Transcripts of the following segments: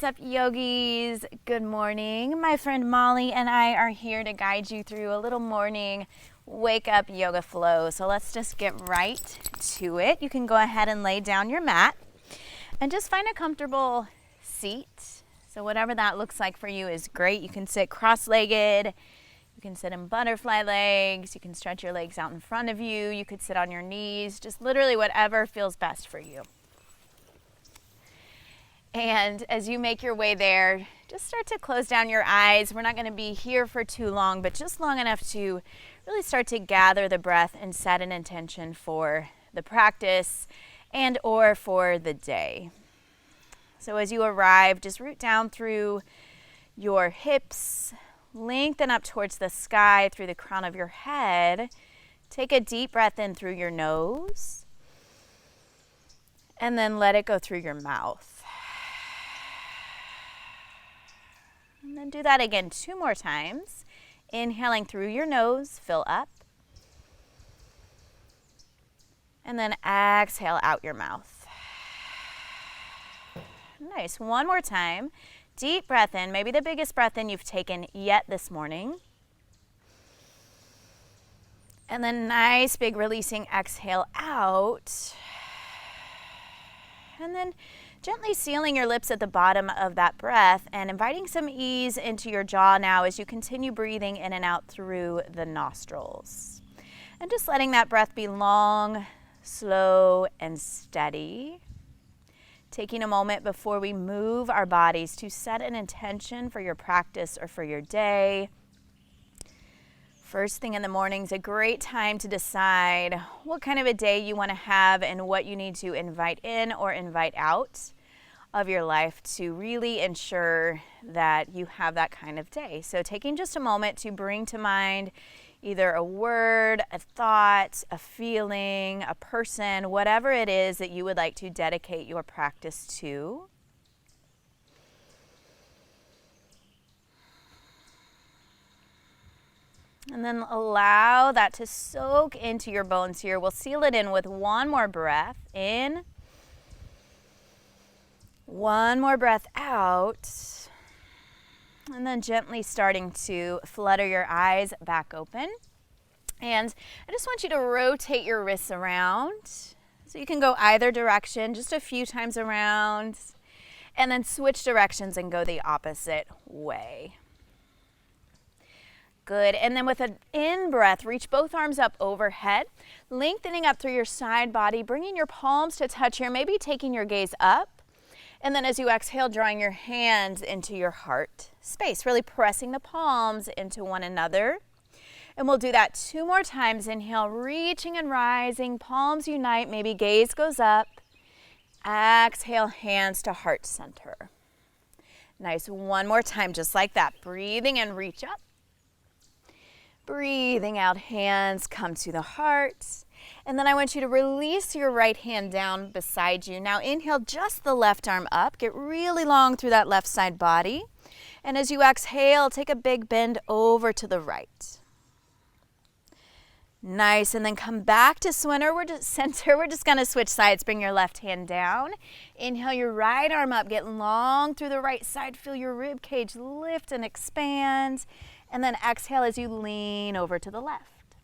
What's up, yogis? Good morning. My friend Molly and I are here to guide you through a little morning wake up yoga flow. So let's just get right to it. You can go ahead and lay down your mat and just find a comfortable seat. So whatever that looks like for you is great. You can sit cross-legged. You can sit in butterfly legs. You can stretch your legs out in front of you. You could sit on your knees, just literally whatever feels best for you. And as you make your way there, just start to close down your eyes. We're not going to be here for too long, but just long enough to really start to gather the breath and set an intention for the practice and or for the day. So as you arrive, just root down through your hips, lengthen up towards the sky through the crown of your head. Take a deep breath in through your nose, and then let it go through your mouth. And then do that again 2 more times. Inhaling through your nose, fill up. And then exhale out your mouth. Nice. 1 more time. Deep breath in, maybe the biggest breath in you've taken yet this morning. And then nice big releasing exhale out. And then gently sealing your lips at the bottom of that breath and inviting some ease into your jaw now as you continue breathing in and out through the nostrils. And just letting that breath be long, slow, and steady. Taking a moment before we move our bodies to set an intention for your practice or for your day. First thing in the morning is a great time to decide what kind of a day you want to have and what you need to invite in or invite out of your life to really ensure that you have that kind of day. So taking just a moment to bring to mind either a word, a thought, a feeling, a person, whatever it is that you would like to dedicate your practice to. And then allow that to soak into your bones here. We'll seal it in with 1 more breath in. 1 more breath out. And then gently starting to flutter your eyes back open. And I just want you to rotate your wrists around. So you can go either direction, just a few times around. And then switch directions and go the opposite way. Good. And then with an in-breath, reach both arms up overhead, lengthening up through your side body, bringing your palms to touch here, maybe taking your gaze up. And then as you exhale, drawing your hands into your heart space, really pressing the palms into one another. And we'll do that 2 more times. Inhale, reaching and rising, palms unite, maybe gaze goes up. Exhale, hands to heart center. Nice. 1 more time, just like that. Breathing and reach up. Breathing out, hands come to the heart. And then I want you to release your right hand down beside you. Now inhale just the left arm up. Get really long through that left side body. And as you exhale, take a big bend over to the right. Nice. And then come back to center. We're just going to switch sides. Bring your left hand down. Inhale your right arm up. Get long through the right side. Feel your rib cage lift and expand. And then exhale as you lean over to the left.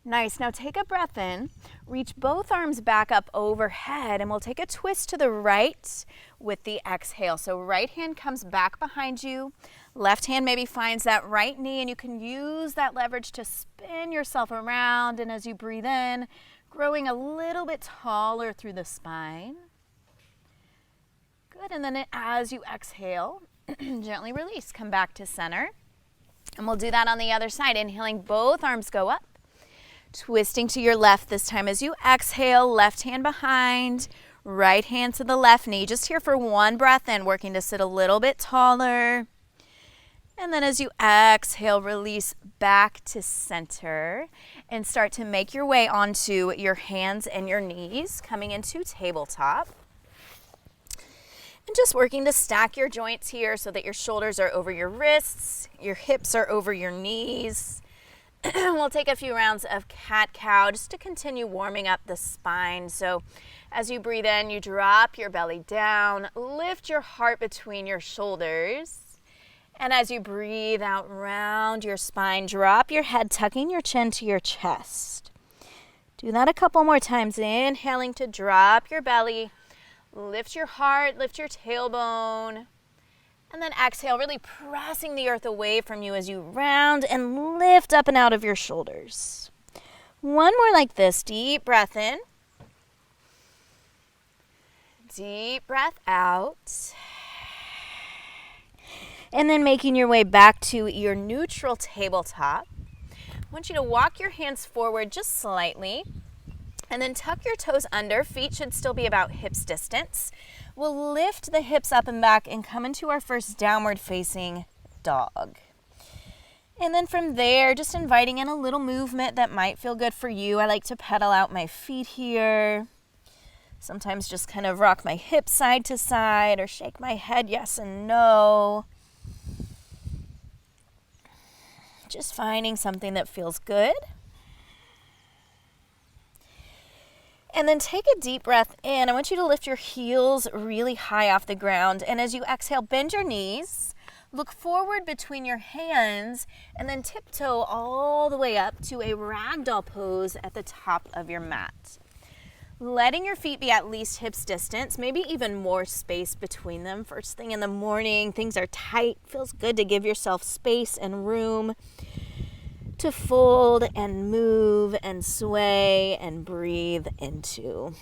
Nice. Now take a breath in. Reach both arms back up overhead, and we'll take a twist to the right with the exhale. So right hand comes back behind you. Left hand maybe finds that right knee, and you can use that leverage to spin yourself around. And as you breathe in, growing a little bit taller through the spine. Good. And then as you exhale, gently release, come back to center. And we'll do that on the other side. Inhaling, both arms go up. Twisting to your left this time as you exhale, left hand behind, right hand to the left knee. Just here for 1 breath in, working to sit a little bit taller. And then as you exhale, release back to center and start to make your way onto your hands and your knees, coming into tabletop. And just working to stack your joints here so that your shoulders are over your wrists, your hips are over your knees. We'll take a few rounds of cat-cow just to continue warming up the spine. So as you breathe in, you drop your belly down, lift your heart between your shoulders. And as you breathe out, round your spine, drop your head, tucking your chin to your chest. Do that a couple more times. Inhaling to drop your belly, lift your heart, lift your tailbone. And then exhale, really pressing the earth away from you as you round and lift up and out of your shoulders. One more like this. Deep breath in. Deep breath out. And then making your way back to your neutral tabletop. I want you to walk your hands forward just slightly. And then tuck your toes under. Feet should still be about hips distance. We'll lift the hips up and back and come into our first downward facing dog. And then from there, just inviting in a little movement that might feel good for you. I like to pedal out my feet here. Sometimes just kind of rock my hips side to side or shake my head yes and no. Just finding something that feels good. And then take a deep breath in. I want you to lift your heels really high off the ground. And as you exhale, bend your knees, look forward between your hands, and then tiptoe all the way up to a ragdoll pose at the top of your mat. Letting your feet be at least hips distance, maybe even more space between them. First thing in the morning, things are tight. Feels good to give yourself space and room to fold and move and sway and breathe into.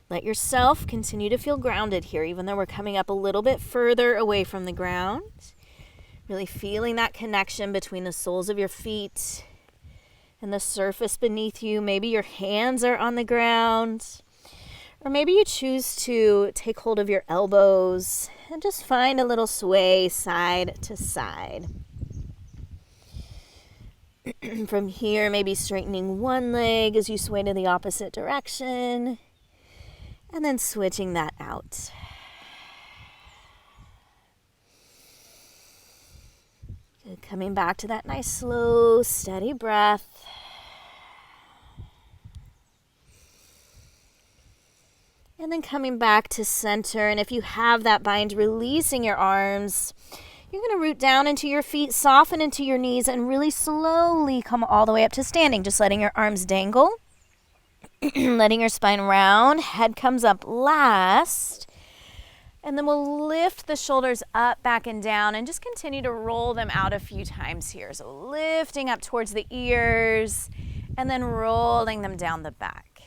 Let yourself continue to feel grounded here, even though we're coming up a little bit further away from the ground. Really feeling that connection between the soles of your feet and the surface beneath you. Maybe your hands are on the ground, or maybe you choose to take hold of your elbows and just find a little sway side to side. From here, maybe straightening one leg as you sway to the opposite direction, and then switching that out. Good. Coming back to that nice, slow, steady breath. And then coming back to center. And if you have that bind, releasing your arms. You're going to root down into your feet, soften into your knees, and really slowly come all the way up to standing. Just letting your arms dangle. Letting your spine round. Head comes up last. And then we'll lift the shoulders up, back, and down, and just continue to roll them out a few times here. So lifting up towards the ears, and then rolling them down the back.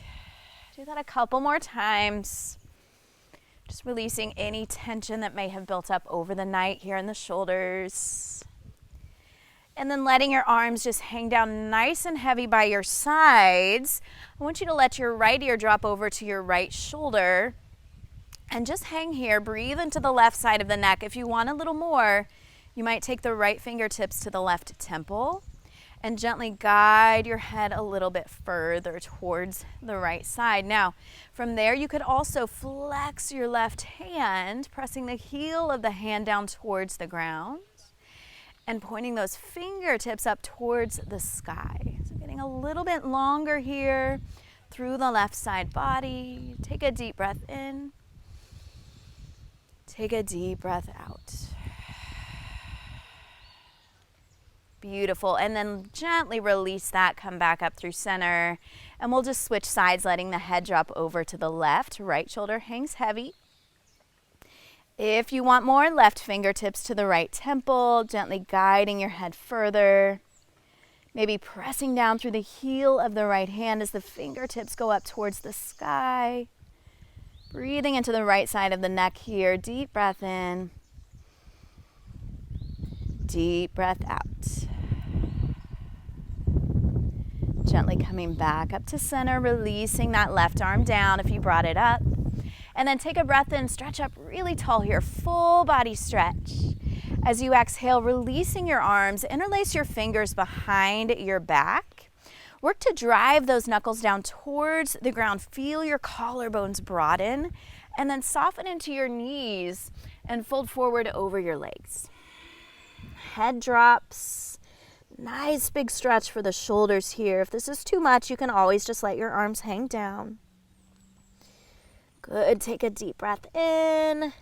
Do that a couple more times. Just releasing any tension that may have built up over the night here in the shoulders. And then letting your arms just hang down nice and heavy by your sides. I want you to let your right ear drop over to your right shoulder. And just hang here. Breathe into the left side of the neck. If you want a little more, you might take the right fingertips to the left temple and gently guide your head a little bit further towards the right side. Now, from there, you could also flex your left hand, pressing the heel of the hand down towards the ground and pointing those fingertips up towards the sky. So getting a little bit longer here through the left side body. Take a deep breath in. Take a deep breath out. Beautiful. And then gently release that. Come back up through center. And we'll just switch sides, letting the head drop over to the left. Right shoulder hangs heavy. If you want more, left fingertips to the right temple, gently guiding your head further. Maybe pressing down through the heel of the right hand as the fingertips go up towards the sky. Breathing into the right side of the neck here. Deep breath in. Deep breath out. Gently coming back up to center, releasing that left arm down if you brought it up. And then take a breath in, stretch up really tall here, full body stretch. As you exhale, releasing your arms, interlace your fingers behind your back. Work to drive those knuckles down towards the ground. Feel your collarbones broaden, and then soften into your knees and fold forward over your legs. head drops. Nice big stretch for the shoulders here. If this is too much, you can always just let your arms hang down. Good. Take a deep breath in.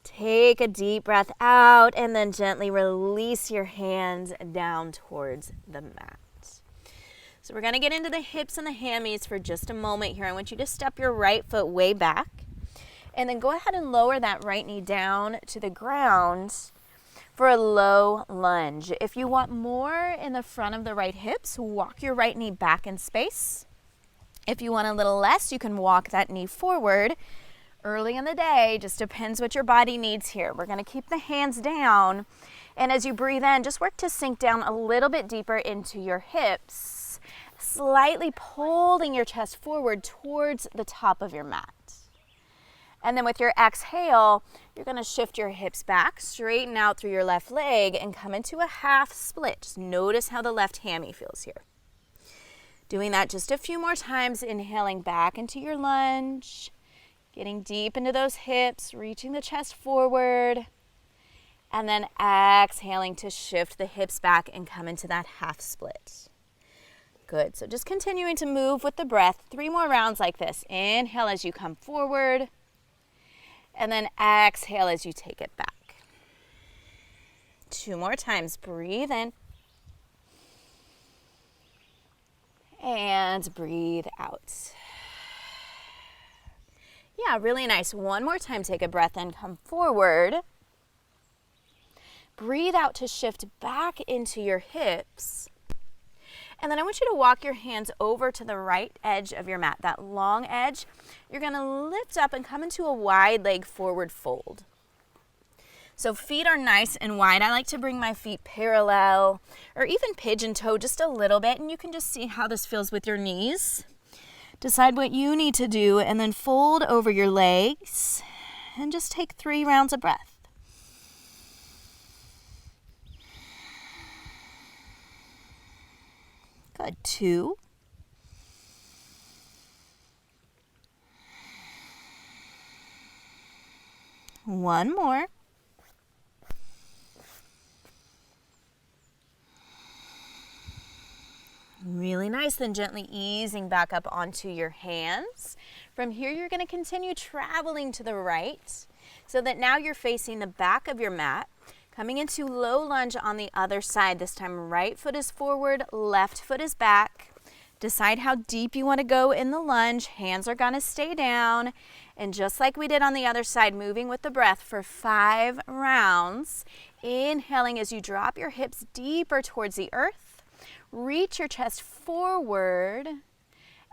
Take a deep breath out, and then gently release your hands down towards the mat. So we're going to get into the hips and the hammies for just a moment here. I want you to step your right foot way back, and then go ahead and lower that right knee down to the ground for a low lunge. If you want more in the front of the right hips, walk your right knee back in space. If you want a little less, you can walk that knee forward. Early in the day, just depends what your body needs here. We're going to keep the hands down, and as you breathe in, just work to sink down a little bit deeper into your hips, slightly pulling your chest forward towards the top of your mat. And then with your exhale, you're going to shift your hips back, straighten out through your left leg, and come into a half split. Just notice how the left hammy feels here. Doing that just a few more times, inhaling back into your lunge. Getting deep into those hips, reaching the chest forward, and then exhaling to shift the hips back and come into that half split. Good, so just continuing to move with the breath. 3 more rounds like this. Inhale as you come forward, and then exhale as you take it back. 2 more times, breathe in, and breathe out. Yeah, really nice. 1 more time, take a breath in, come forward. Breathe out to shift back into your hips. And then I want you to walk your hands over to the right edge of your mat, that long edge. You're going to lift up and come into a wide leg forward fold. So feet are nice and wide. I like to bring my feet parallel or even pigeon toe just a little bit, and you can just see how this feels with your knees. Decide what you need to do, and then fold over your legs and just take 3 rounds of breath. Good. 2. 1 more. Really nice, then gently easing back up onto your hands. From here, you're going to continue traveling to the right so that now you're facing the back of your mat, coming into low lunge on the other side. This time, right foot is forward, left foot is back. Decide how deep you want to go in the lunge. Hands are going to stay down. And just like we did on the other side, moving with the breath for 5 rounds. Inhaling as you drop your hips deeper towards the earth. Reach your chest forward,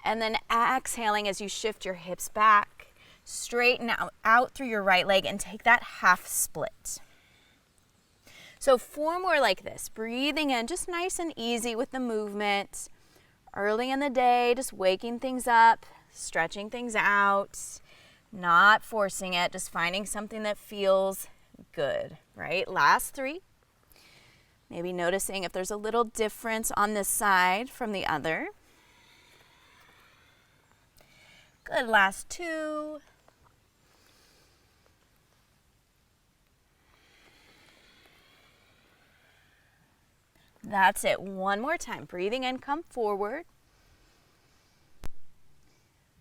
and then exhaling as you shift your hips back, straighten out through your right leg and take that half split. So 4 more like this, breathing in just nice and easy with the movement. Early in the day, just waking things up, stretching things out, not forcing it, just finding something that feels good, right? Last 3. Maybe noticing if there's a little difference on this side from the other. Good, last 2. That's it. 1 more time. Breathing in, come forward.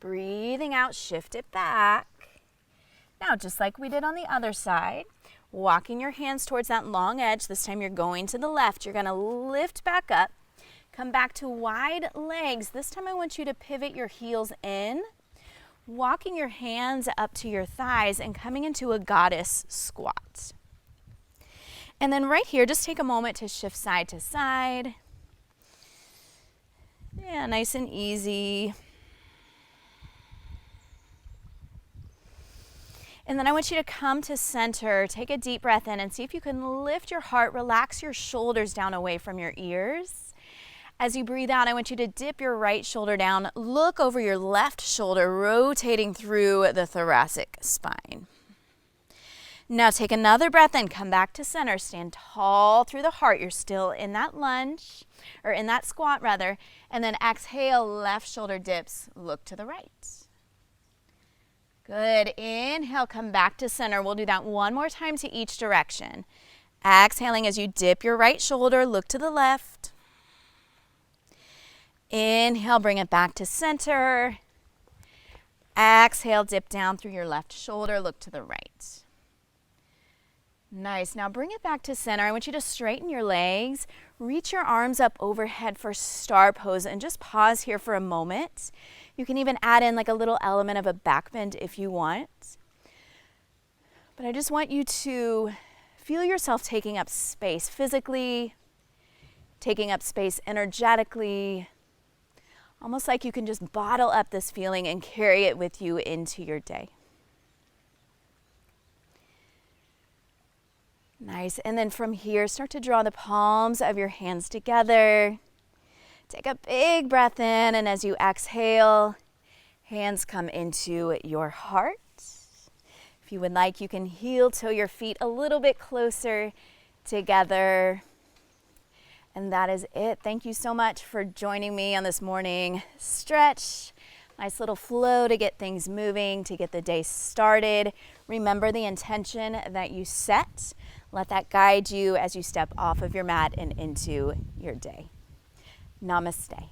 Breathing out, shift it back. Now, just like we did on the other side, walking your hands towards that long edge. This time you're going to the left. You're going to lift back up. Come back to wide legs. This time I want you to pivot your heels in, walking your hands up to your thighs and coming into a goddess squat. And then right here, just take a moment to shift side to side. Yeah, nice and easy. And then I want you to come to center, take a deep breath in, and see if you can lift your heart, relax your shoulders down away from your ears. As you breathe out, I want you to dip your right shoulder down, look over your left shoulder, rotating through the thoracic spine. Now take another breath in, come back to center, stand tall through the heart. You're still in that lunge, or in that squat rather, and then exhale, left shoulder dips, look to the right. Good. Inhale, come back to center. We'll do that 1 more time to each direction. Exhaling as you dip your right shoulder, look to the left. Inhale, bring it back to center. Exhale, dip down through your left shoulder, look to the right. Nice. Now bring it back to center. I want you to straighten your legs, reach your arms up overhead for star pose, and just pause here for a moment. You can even add in like a little element of a back bend if you want. But I just want you to feel yourself taking up space physically, taking up space energetically, almost like you can just bottle up this feeling and carry it with you into your day. Nice. And then from here, start to draw the palms of your hands together. Take a big breath in, and as you exhale, hands come into your heart. If you would like, you can heel toe your feet a little bit closer together. And that is it. Thank you so much for joining me on this morning stretch. Nice little flow to get things moving, to get the day started. Remember the intention that you set. Let that guide you as you step off of your mat and into your day. Namaste.